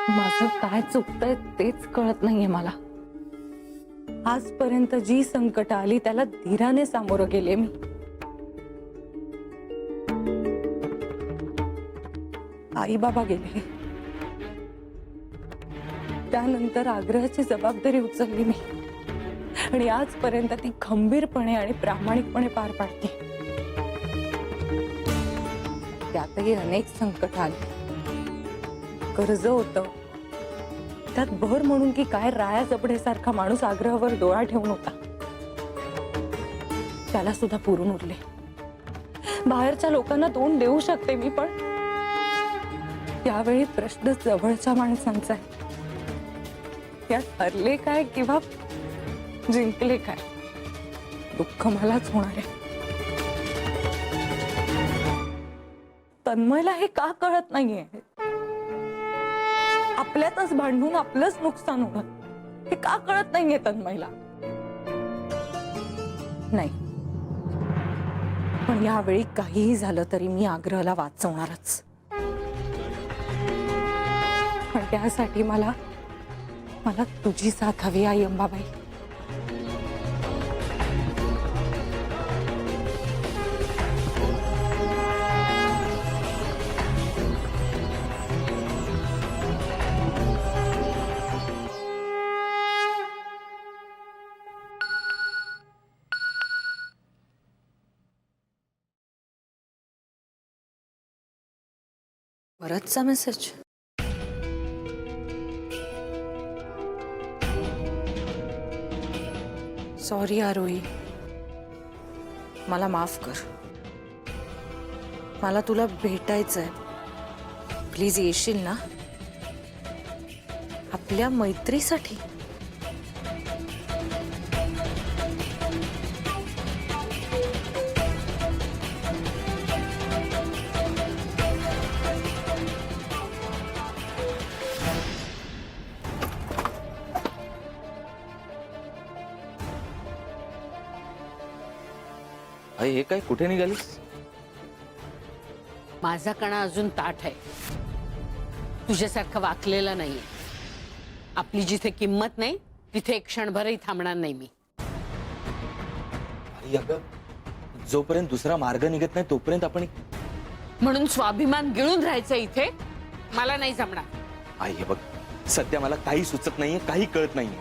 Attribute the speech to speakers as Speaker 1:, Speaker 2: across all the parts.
Speaker 1: माझं काय चुकतंय तेच कळत नाहीये मला। आजपर्यंत जी संकट आली त्याला धीराने सामोरं गेले मी। आई बाबा गेले, त्यानंतर आग्रहाची जबाबदारी उचलली मी आणि आजपर्यंत ती खंबीरपणे आणि प्रामाणिकपणे पार पाडते। त्यातही अनेक संकट आली, कर्ज होतं, त्यात भर म्हणून की काय राया जबडेसारखा माणूस आग्रहावर डोळा ठेवून होता, त्याला सुद्धा पुरून उरले। बाहेरच्या लोकांना तोंड देऊ शकते मी, पण त्यावेळी प्रश्न जवळच्या माणसांचा आहे, त्यात हरले काय किंवा जिंकले काय, दुःख मलाच होणार आहे। तन्मयला हे का कळत नाहीये? आपल्यातच भांडून आपलंच नुकसान होणं हे का कळत नाहीये तन्मयला? नाही, पण यावेळी काहीही झालं तरी मी आग्रहाला वाचवणारच। पण त्यासाठी मला तुझी साथ हवी आई अंबाबाई। परतचा मेसेज। सॉरी आरोही, मला माफ कर। मला तुला भेटायचंय, प्लीज येशील ना? आपल्या मैत्रीसाठी।
Speaker 2: आई हे काय, कुठे निघालीस?
Speaker 3: माझा कणा अजून ताठ आहे, तुझ्यासारखा वाकलेला नाहीये। आपली जिथे किंमत नाही तिथे एक क्षणभरही थांबणार नाही मी।
Speaker 2: आई अगं, जोपर्यंत दुसरा मार्ग निघत नाही तोपर्यंत आपण
Speaker 3: म्हणून स्वाभिमान गिळून राहायचं इथे मला नाही जमणार।
Speaker 2: आई हे बघ, सध्या मला काही सुचत नाहीये, काही कळत नाहीये।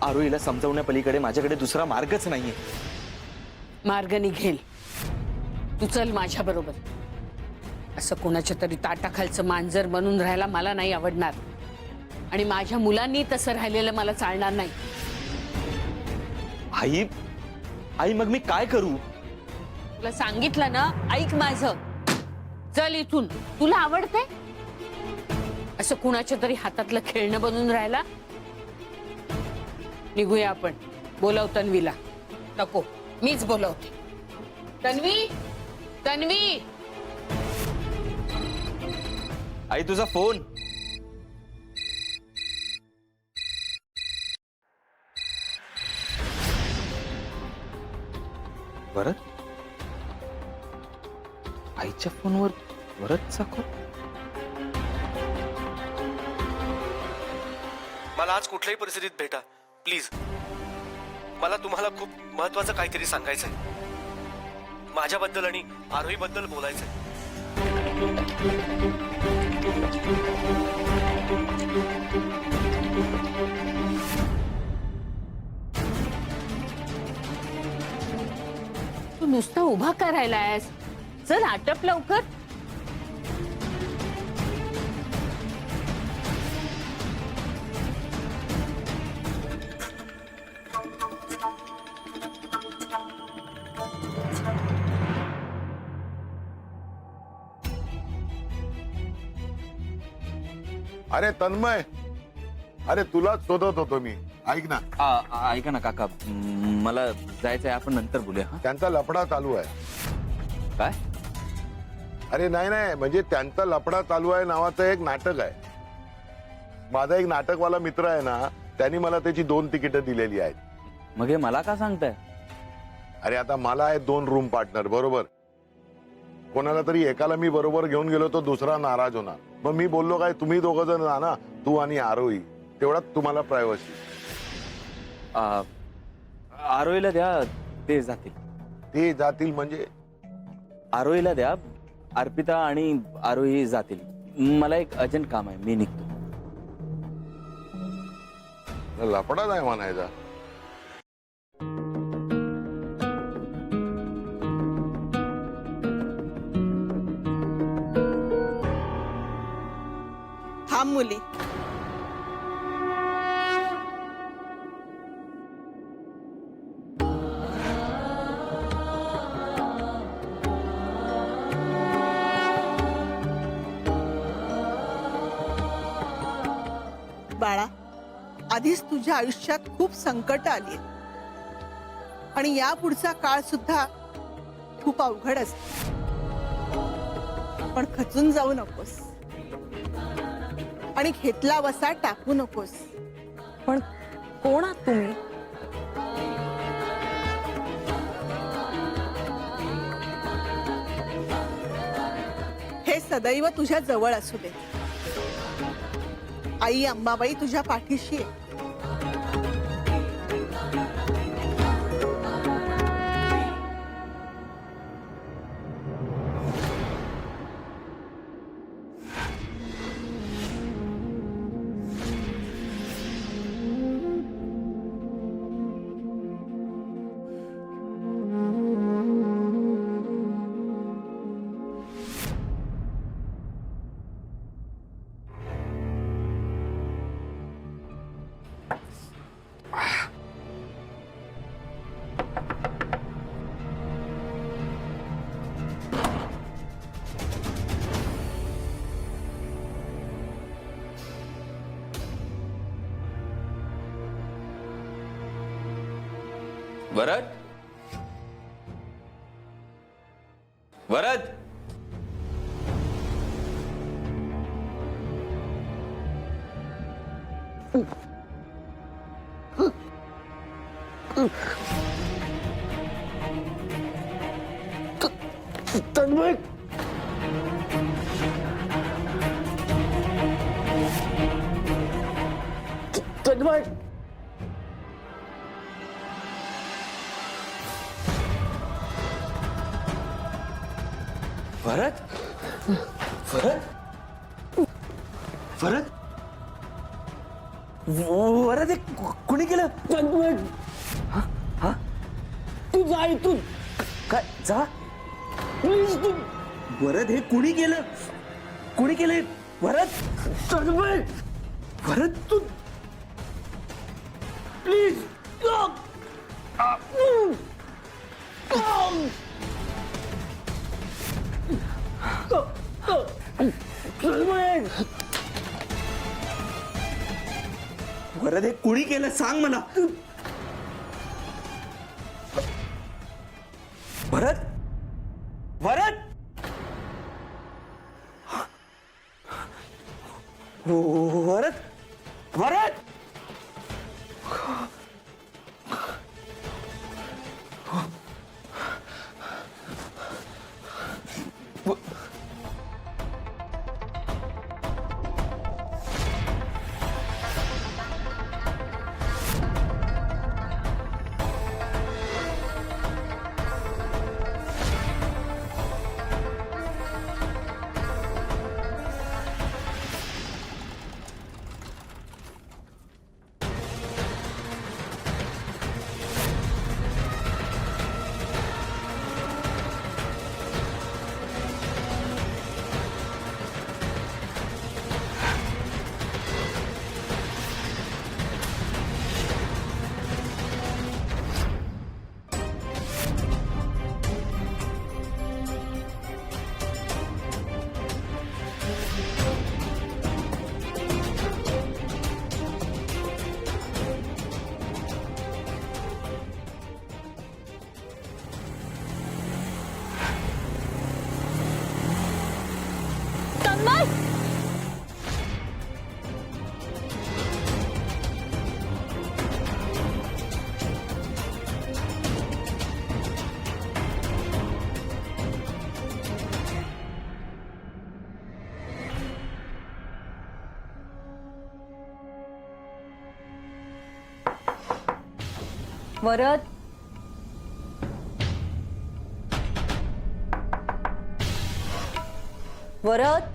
Speaker 2: आरोहीला समजवण्यापलीकडे माझ्याकडे दुसरा मार्गच नाहीये।
Speaker 3: मार्ग निघेल, तू चल माझ्या बरोबर। असं कोणाच्या तरी ताटाखालचं मांजर बनून राहायला मला नाही आवडणार, आणि माझ्या मुलांनी तसं राहिलेलं मला चालणार नाही।
Speaker 2: आई आई मग मी काय करू?
Speaker 3: तुला सांगितलं ना, ऐक माझं, चल इथून। तुला आवडतंय असं कुणाच्या तरी हातातलं खेळणं बनून राहायला? निघूया आपण। बोलाव तन्वीला। नको, मीच बोलवते। तन्वी, तन्वी।
Speaker 2: आई तुझा फोन। भरत? आईच्या फोनवर भरतचा कॉल?
Speaker 4: मला आज कुठल्याही परिस्थितीत भेटा प्लीज। मला तुम्हाला खूप महत्त्वाचं काहीतरी सांगायचंय, माझ्याबद्दल आणि आरोहीबद्दल बोलायचंय।
Speaker 3: तू नुसता उभा करायलायस, चल आटप लवकर।
Speaker 5: अरे तन्मय, अरे तुलाच शोधत होतो मी। ऐक ना,
Speaker 2: ऐका ना काका, मला जायचंय, आपण नंतर बोलूया। हा
Speaker 5: त्यांचा लफडा चालू आहे।
Speaker 2: काय?
Speaker 5: अरे नाही नाही, म्हणजे त्यांचा लफडा चालू आहे नावाचं एक नाटक आहे। माझा एक नाटकवाला मित्र आहे ना, त्यांनी मला त्याची 2 तिकीटं दिलेली आहेत।
Speaker 2: मग हे मला का सांगताय?
Speaker 5: अरे आता मला आहे 2 रूम पार्टनर, बरोबर? कोणाला तरी एकाला मी बरोबर घेऊन गेलो तो दुसरा नाराज होणार। मग मी बोललो काय, तुम्ही दोघं जण जा ना, तू आणि आरोही तेवढाच तुम्हाला प्रायव्हसी.
Speaker 2: आरोहीला द्या, ते जातील.
Speaker 5: ते जातील म्हणजे?
Speaker 2: आरोहीला द्या, अर्पिता आणि आरोही जातील. मला एक अर्जंट काम आहे, मी निघतो.
Speaker 5: लफडाच आहे म्हणायचा.
Speaker 6: थांब मुली. बाळा, आधीच तुझ्या आयुष्यात खूप संकट आली आणि या पुढचा काळ सुद्धा खूप अवघड असतो. पण खचून जाऊ नकोस आणि घेतला वसा टाकू नकोस.
Speaker 1: पण कोण आहात तुम्ही?
Speaker 6: हे सदैव तुझ्या जवळ असू दे. आई अंबाबाई तुझ्या पाठीशी आहे.
Speaker 2: वरद, वरद. तन्मय, तन्मय. वरद, वरद, वरद, वरद, हे कुणी केलं? तू जा इथून. काय जा प्लीज तू. वरद, हे कुणी केलं? कुणी केले? वरद, तन्मय, वरद, तू प्लीज. वरद, हे कुणी केलं सांग मला. वरद, वरद, वरद, वरद.
Speaker 1: वरद वरद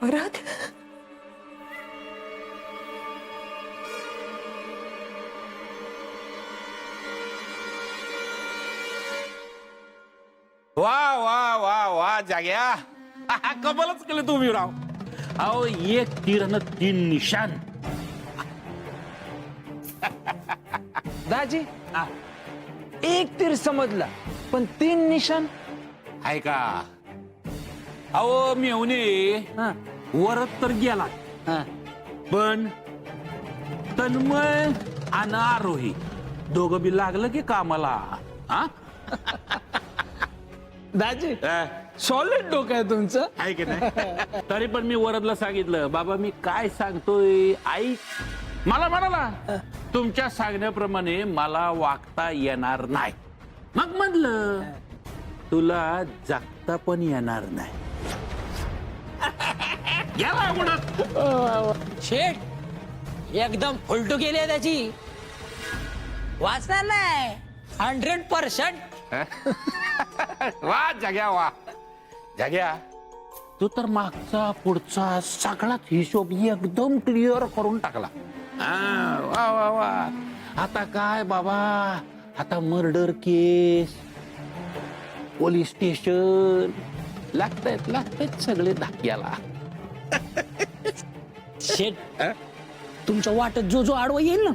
Speaker 1: वरद
Speaker 7: वा वा वा वा जाग्या कमालच केलं तुम्ही राव. अहो एक तीर न 3 निशान.
Speaker 8: दाजी एक तीर समजला पण 3 निशाण.
Speaker 7: आहे का? अहो मेवणे
Speaker 8: हा,
Speaker 7: वरत तर गेला
Speaker 8: हा.
Speaker 7: पण तन्मय आणि आरोही दोघं बी लागलं की कामाला. हा
Speaker 8: दाजी सॉलिड डोकं आहे तुमचं.
Speaker 7: आहे की नाही? तरी पण मी वरदला सांगितलं बाबा मी काय सांगतोय ऐक. मला म्हणाला तुमच्या सांगण्याप्रमाणे मला वागता येणार नाही. मग म्हणलं तुला जगता पण येणार नाही. गेला उडत.
Speaker 8: शेठ एकदम फुलटू केली आहे त्याची. वाचणार नाही 100%.
Speaker 7: वा जग्या वा जग्या तू तर मागचा पुढचा सगळाच हिशोब एकदम क्लिअर करून टाकला. हा, वा वा वा. आता काय बाबा आता मर्डर केस पोलीस स्टेशन लागतायत सगळे धाक्याला.
Speaker 8: शेठ तुमच्या वाटत जो जो आडवा येईल ना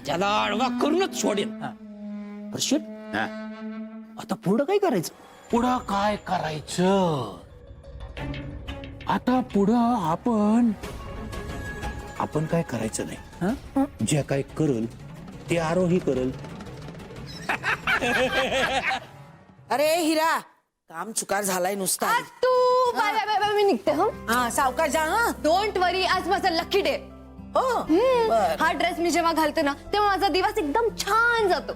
Speaker 8: त्याला आडवा करूनच सोडेल. पर शेठ
Speaker 7: हा.
Speaker 8: आता पुढं काय करायचं?
Speaker 7: पुढं काय करायचं? आता पुढं आपण काय करायचं नाही. जे काय करल ते आरोही करल.
Speaker 9: अरे हिरा काम चुकार झालाय नुसता.
Speaker 10: तू बाय बाय बाय बाय मी निघते हं.
Speaker 9: हा सावकाश जा. हा
Speaker 10: डोंट वरी आज माझा लकी डे.
Speaker 9: हो बर.
Speaker 10: हा ड्रेस मी जेव्हा घालते ना तेव्हा माझा दिवस एकदम छान जातो.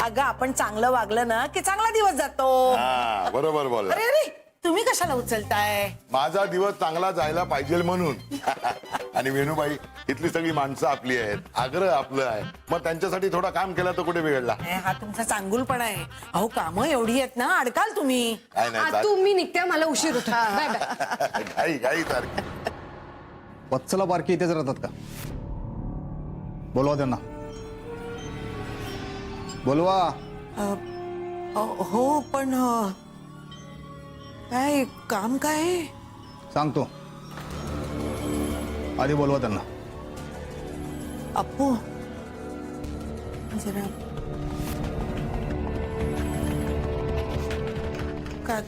Speaker 9: अगं आपण चांगलं वागलं ना की चांगला दिवस जातो.
Speaker 5: हा बरोबर बोल.
Speaker 9: अरे अरे तुम्ही कशाला उचलताय?
Speaker 5: माझा दिवस चांगला जायला पाहिजे म्हणून. आणि वेणूबाई इथली सगळी माणसं आपली आहेत, आग्रह आपलं आहे, मग त्यांच्यासाठी थोडा काम केला तर कुठे बिघडला.
Speaker 9: हा तुमचा चांगुलपणा आहे. अहो कामं एवढी आहेत ना अडकाल तुम्ही.
Speaker 5: काय नाही
Speaker 10: तू मी निघते मला उशीर होतो. Bye bye.
Speaker 5: घाई घाई सारखी.
Speaker 11: वत्सला बारकी इथेच राहतात का? बोलवा त्यांना. बोलवा.
Speaker 9: हो पण काय काम काय आहे?
Speaker 11: सांगतो. आधी बोलवा त्यांना.
Speaker 9: अप्पू जरा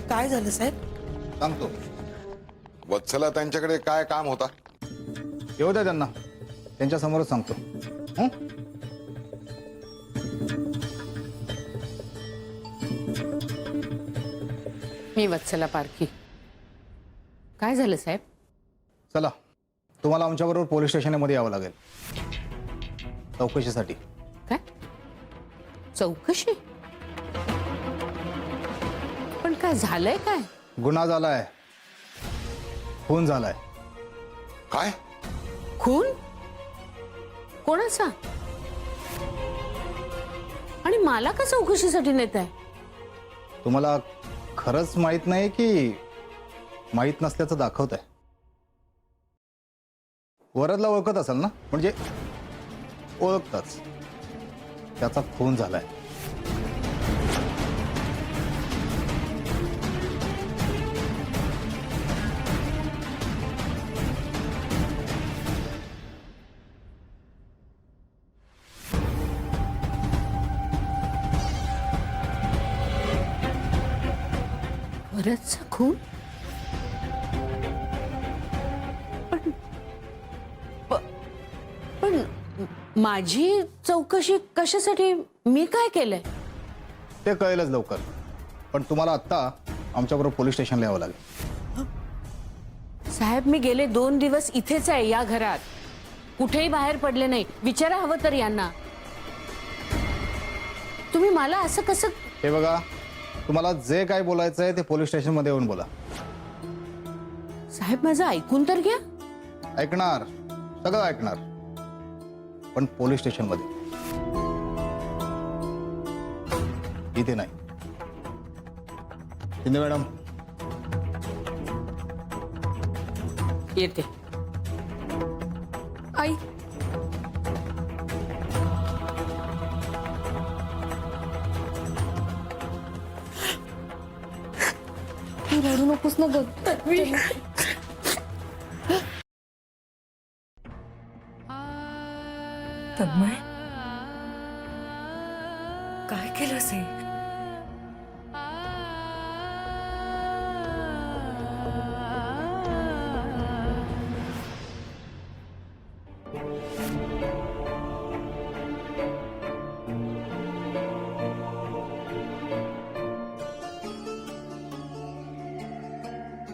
Speaker 9: काय झालं साहेब?
Speaker 11: सांगतो.
Speaker 5: वत्सला त्यांच्याकडे काय काम होता?
Speaker 11: येऊ द्या त्यांना, त्यांच्या समोरच सांगतो. हं?
Speaker 3: मी वत्सला पारखी. काय झालं साहेब?
Speaker 11: चला तुम्हाला आमच्याबरोबर पोलीस स्टेशनमध्ये यावं लागेल चौकशीसाठी.
Speaker 3: काय चौकशी? पण काय झालंय? काय
Speaker 11: गुन्हा झालाय, खून झालाय.
Speaker 5: काय?
Speaker 3: खून? कोणाचा? आणि मला का चौकशीसाठी नेत आहे?
Speaker 11: तुम्हाला खरंच माहित नाही की माहित नसल्याचं दाखवत आहे? वरदला ओळखत असाल ना? म्हणजे ओळखताच त्याचा खून झालाय.
Speaker 3: वरदचा खून? पण माझी चौकशी कशासाठी? मी काय केलंय?
Speaker 11: ते कळेलच लवकर. पण तुम्हाला आत्ता आमच्याबरोबर पोलीस स्टेशनला यावं लागेल.
Speaker 3: साहेब, मी गेले 2 दिवस इथेच आहे, या घरात. कुठेही बाहेर पडले नाही. विचारा हवं तर यांना. तुम्ही मला असं कसं?
Speaker 11: हे बघा, तुम्हाला जे काय बोलायचं आहे ते पोलीस स्टेशनमध्ये येऊन बोला.
Speaker 3: साहेब, माझं ऐकून तर घ्या.
Speaker 11: ऐकणार, सगळं ऐकणार, पण पोलीस स्टेशनमध्ये, इथे नाही. शिंदे मॅडम,
Speaker 3: येते.
Speaker 1: आई,
Speaker 10: तू रडू नकोस ना ग.
Speaker 1: तन्मय, काय केलंस हे?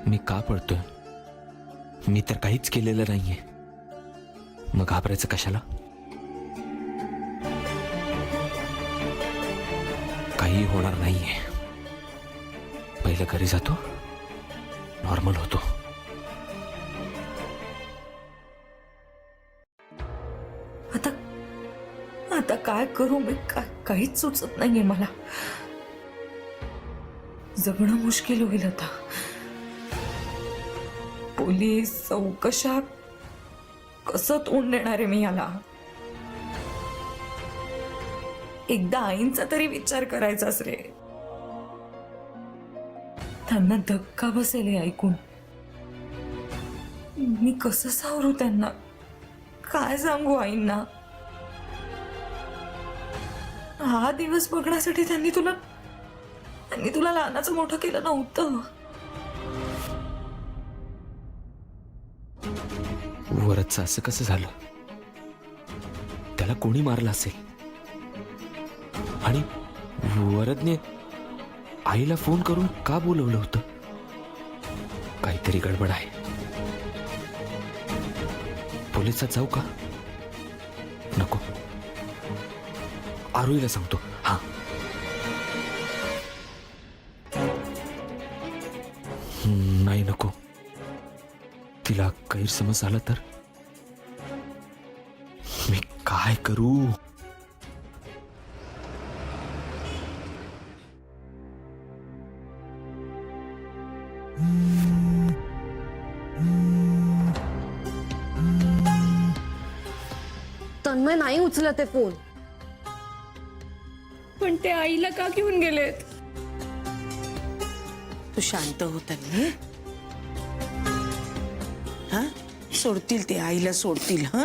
Speaker 12: मी का पडतोय? मी तर काहीच केलेलं नाहीये. मग घाबरायचं कशाला? काही होणार नाहीये. पहिलं घरी जातो, नॉर्मल होतो.
Speaker 1: आता आता काय करू मी? काहीच सुचत नाहीये मला. जगणं मुश्किल होईल आता. पोलीस चौकशा, कसं तोंड देणार आहे मी याला? एकदा आईंचा तरी विचार करायचाच रे. त्यांना धक्का बसेल हे ऐकून. मी कसं सावरू त्यांना? काय सांगू आईंना? हा दिवस बघण्यासाठी त्यांनी तुला लहानाचं मोठं केलं नव्हतं.
Speaker 12: वरदचं असं कसं झालं? त्याला कोणी मारलं असेल? आणि वरदने आईला फोन करून का बोलवलं होतं? काहीतरी गडबड आहे. पोलिसात जाऊ का? नको, आरोहीला सांगतो. हा, नाही, नको. तिला गैरसमज झाला तर मी काय करू?
Speaker 10: तन्मय नाही उचलत आहे फोन.
Speaker 1: पण ते आईला का घेऊन गेलेत?
Speaker 9: तू शांत होत नाही. हा, सोडतील ते, आईला सोडतील. हा,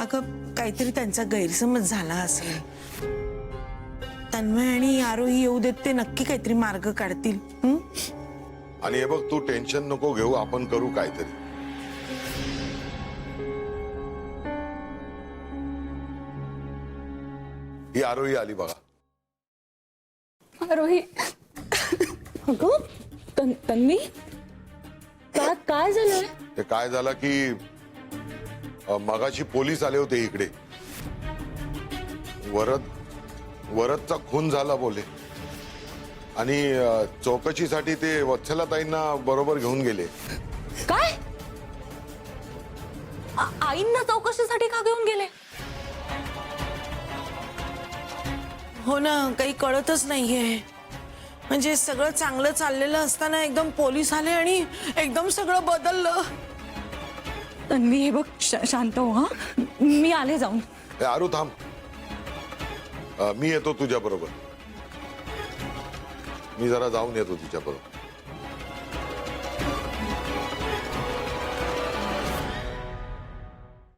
Speaker 9: अगं काहीतरी त्यांचा गैरसमज झाला असेल. तन्मय आणि आरोही येऊ देत, ते नक्की काहीतरी मार्ग काढतील.
Speaker 5: आणि हे बघ, तू टेन्शन नको घेऊ, आपण करू काहीतरी. ही आरोही आली बघा.
Speaker 1: आरोही, अगं तन्वी, काय झालं?
Speaker 5: ते काय झालं की मगाशी पोलीस आले होते इकडे. वरदचा खून झाला बोले, आणि चौकशीसाठी ते वत्सलाताईंना बरोबर घेऊन गेले.
Speaker 1: काय? आईंना चौकशीसाठी का घेऊन गेले?
Speaker 9: हो ना, काही कळतच नाहीये. म्हणजे सगळं चांगलं चाललेलं असताना एकदम पोलीस आले आणि एकदम सगळं बदललं.
Speaker 1: तन्वी हे बघ, शांत हो हा. मी आले जाऊन.
Speaker 5: ए, आरू थांब. मी येतो तुझ्या बरोबर. मी जरा जाऊन येतो तिच्या बरोबर.